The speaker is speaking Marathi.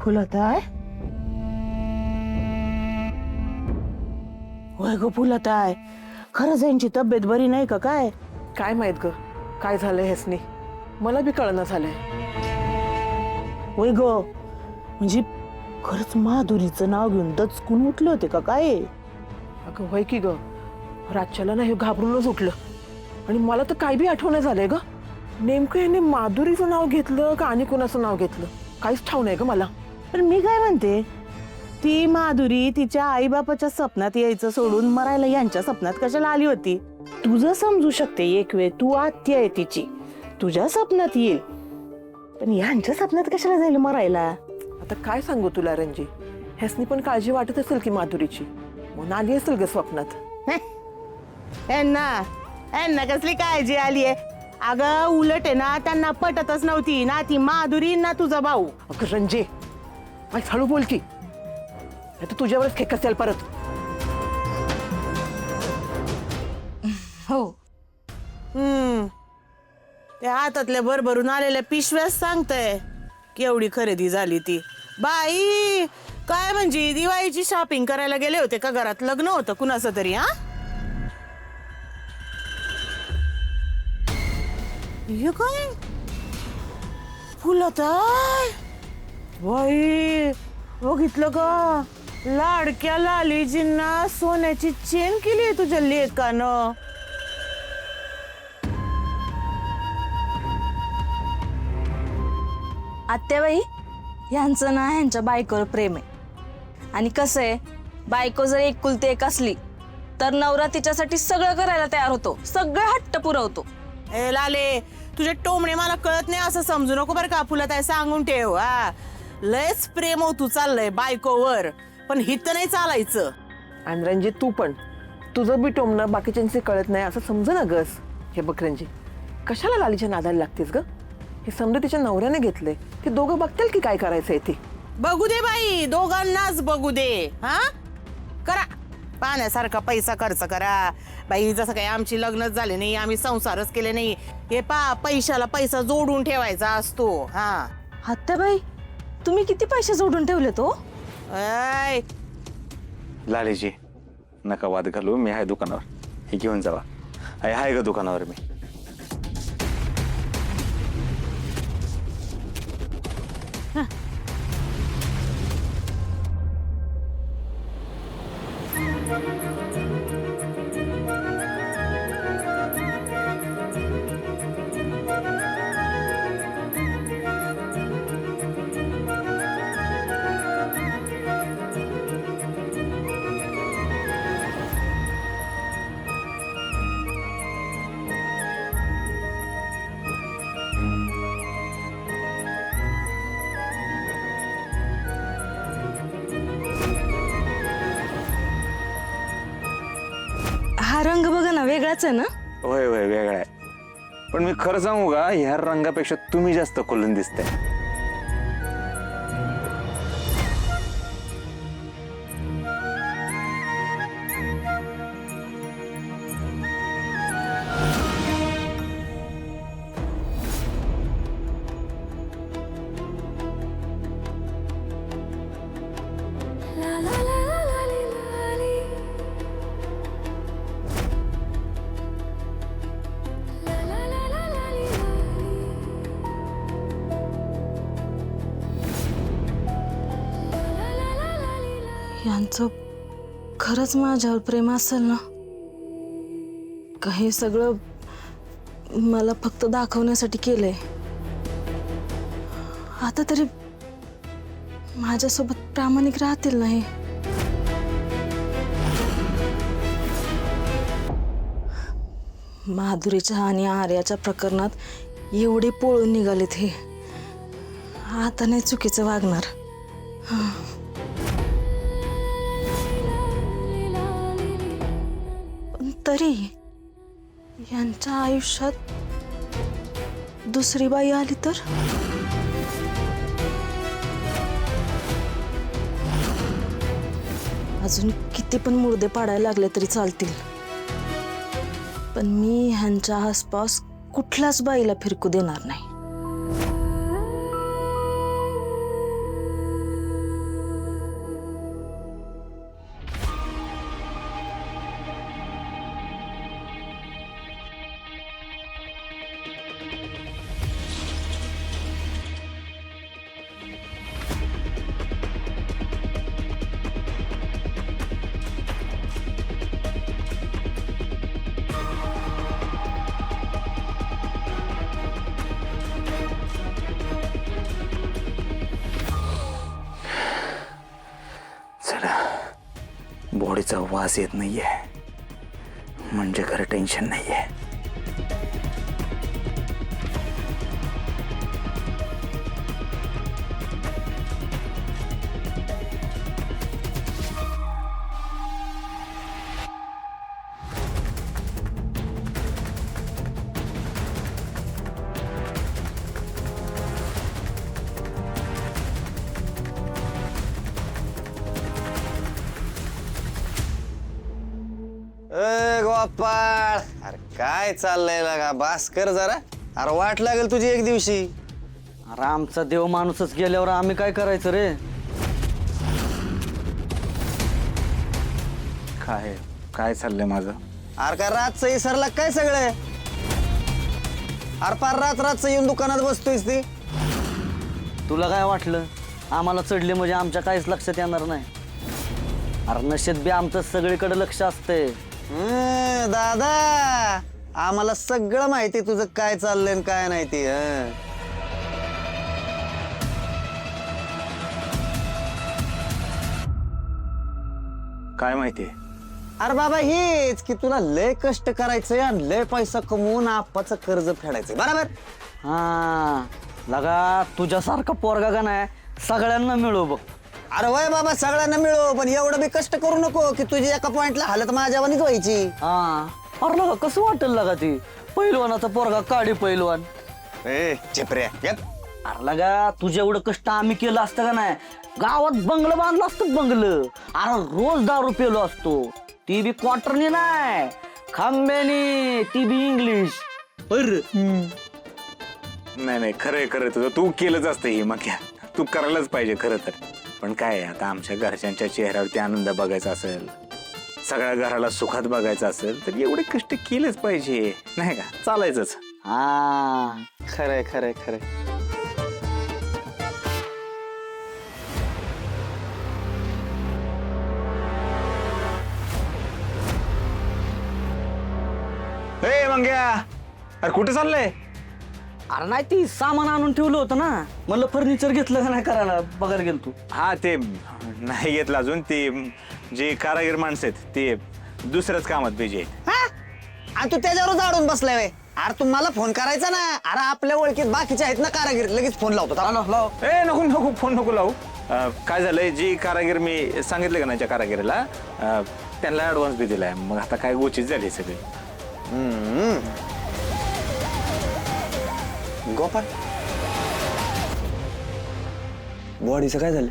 फुलताय होय ग फुलताय, खरंच यांची तब्येत बरी नाही का काय? काय माहित ग काय झालंय ह्यासनी, मला बी कळना झालंय. होय ग, म्हणजे खरंच माधुरीचं नाव घेऊन दचकून उठले होते का काय? अगं होय की ग, रातच्याला नाही घाबरूनच उठलं आणि मला तर काय बी आठवण झालंय ग. नेमकं याने माधुरीचं नाव घेतलं का आणि कोणाचं नाव घेतलं काहीच ठाव नाही ग मला. पण मी काय म्हणते, ती माधुरी तिच्या आई बापाच्या स्वप्नात यायचं सोडून मरायला यांच्या स्वप्नात कशाला आली होती? तुझं समजू शकते, एक वेळ तू आत्या आहे तिची, तुझ्या स्वप्नात येईल, पण यांच्या स्वप्नात कशाला जाईल मरायला? आता काय सांगू तुला रंजी, ह्यासनी पण काळजी वाटत असेल की माधुरीची, म्हणून आली असेल ग स्वप्नात. यांना कसली काळजी आली आहे? अगं उलट आहे ना, त्यांना पटतच नव्हती ना ती माधुरी ना तुझा भाऊ. अगं रंजे, माझी हळू बोल की, आता तुझ्यावरच खेक असेल परत. हो. त्या हातातल्या भरभरून आलेल्या पिशव्याच सांगतय केवढी खरेदी झाली ती. बाई काय म्हणजे दिवाळीची शॉपिंग करायला गेले होते का? घरात लग्न होतं कुणाचं तरी? हा हे काय फुलताय? बाई बघितलं का, लाडक्या लालीजींना सोन्याची चेन केली आहे तुझ्या लेकानं. आत्याबाई, ह्यांचं ना ह्यांच्या बायकोवर प्रेम आहे. आणि कसं आहे, बायको जर एकुलती एक असली तर नवरा तिच्यासाठी सगळं करायला तयार होतो, सगळं हट्ट पुरवतो. ए लाले, तुझे टोमणे मला कळत नाही असं समजू नको बरं का. फुलताय सांगून ठेव, हा लयच प्रेम तू चाललंय बायकोवर, पण हित नाही चालायचं. आणि रंजी तू पण, तुझं बी टोमणं बाकीच्यांचे कळत नाही असं समज ना गस. हे बघ रंजी, कशाला लालीच्या नादाला लागतेस ग? हे समजा तिच्या नवऱ्याने घेतलंय, ते दोघं बघतील की काय करायचंय ते. बघू दे बाई, दोघांनाच बघू दे. हा करा, पाण्यासारखा पैसा खर्च करा बाई. जसं काही आमची लग्नच झाले नाही, आम्ही संसारच केले नाही. हे पैशाला पैसा जोडून ठेवायचा असतो. हा आत्याबाई, तुम्ही किती पैसे जोडून ठेवले तो? ऐ लालीजी नका वाद घालू, मी आहे दुकानावर, हे घेऊन जावा. आहे ग दुकानावर मी. हा रंग बघा ना, वेगळाच आहे ना? होय होय वेगळा आहे, पण मी खरं सांगू का, ह्या रंगापेक्षा तुम्ही जास्त खुलून दिसताय. यांचं खरंच माझ्यावर प्रेम असेल ना? का हे सगळं मला फक्त दाखवण्यासाठी केलंय? आता तरी माझ्यासोबत प्रामाणिक राहतील ना हे? माधुरीच्या आणि आर्याच्या प्रकरणात एवढे पळून निघालेत हे, आता नाही चुकीचं वागणार. पण तरी यांच्या आयुष्यात दुसरी बाई आली तर? अजून किती पण मुर्दे पाडायला लागले तरी चालतील, पण मी ह्यांच्या आसपास कुठल्याच बाईला फिरकू देणार नाही. पोळीचा वास येत नाहीये म्हणजे खरं टेन्शन नाहीये. गोपाळ, अरे काय चाललंय लागा? बास कर जरा. अरे वाट लागेल तुझी एक दिवशी. अरे आमचा देव माणूसच गेल्यावर आम्ही काय करायचं रे? काय काय चाललंय माझं? अरे काय रातचं इसरला काय सगळं? अरे पार रातचं येऊन दुकानात बसतोयस ती. तुला काय वाटलं आम्हाला चढले म्हणजे आमच्या काहीच लक्षात येणार नाही? अरे नशेत बी आमचं सगळीकडे लक्ष असतंय. दादा, आम्हाला सगळं माहिती तुझं काय चाललंय आणि काय नाही ते. काय माहितीये? अरे बाबा हेच की तुला लय कष्ट करायचंय आणि लय पैसा कमवून आप्पाचं कर्ज फेडायचंय. बरोबर? हा लगा तुझ्यासारखा पोरगा का नाही सगळ्यांना मिळू बघ. अरे वय बाबा सगळ्यांना मिळो, पण एवढं बी कष्ट करू नको की तुझी एका पॉइंटला हालत माझ्यावानीच व्हायची. हा अरे लगा कसं वाटेल लगा ती पैलवानाचा पोरगा काडी पैलवान. ए चिपऱ्या गप. अरे लगा तुझ्या एवढं कष्ट आम्ही केलं असतं का नाही गावात बंगलं बांधलं असतं बंगलं. अरे रोज दारू पेलो असतो, ती बी क्वार्टरनी नाही खांब्यानी, ती बी इंग्लिश. नाही नाही खरंय खरं तुझं तू केलंच असतं हे मग तू करायलाच पाहिजे खरं तर. पण काय आहे, आता आमच्या घरच्यांच्या चेहऱ्यावरती आनंद बघायचा असेल, सगळ्या घराला सुखात बघायचं असेल तर एवढे कष्ट केलेच पाहिजे नाही का? चालायचंच. हा खरंय खरंय खरंय. ए मंग्या, अरे कुठे चाललंय? अरे नाही ती सामान आणून ठेवलं होतं ना, म्हणलं फर्निचर घेतलं का नाही करायला बघायला गेलो तू. हा ते नाही घेतलं अजून. ते जे कारागीर माणसं आहेत ते दुसऱ्याच कामात बिजी आहेत. हा? आणि तू त्याच्यावरच अडून बसलाय वे. अरे तू मला फोन करायचा ना. अरे आपल्या ओळखीत बाकीचे आहेत ना कारागीर, लगेच फोन लावतो. ए नको नको फोन नको लावू. काय झालंय, जे कारागीर मी सांगितले का नाही त्या कारागिरीला त्यांना ऍडव्हान्स बी दिलाय. मग आता काय गोचीच झाली सगळी. गोपाळ, बॉडीचं काय झालं?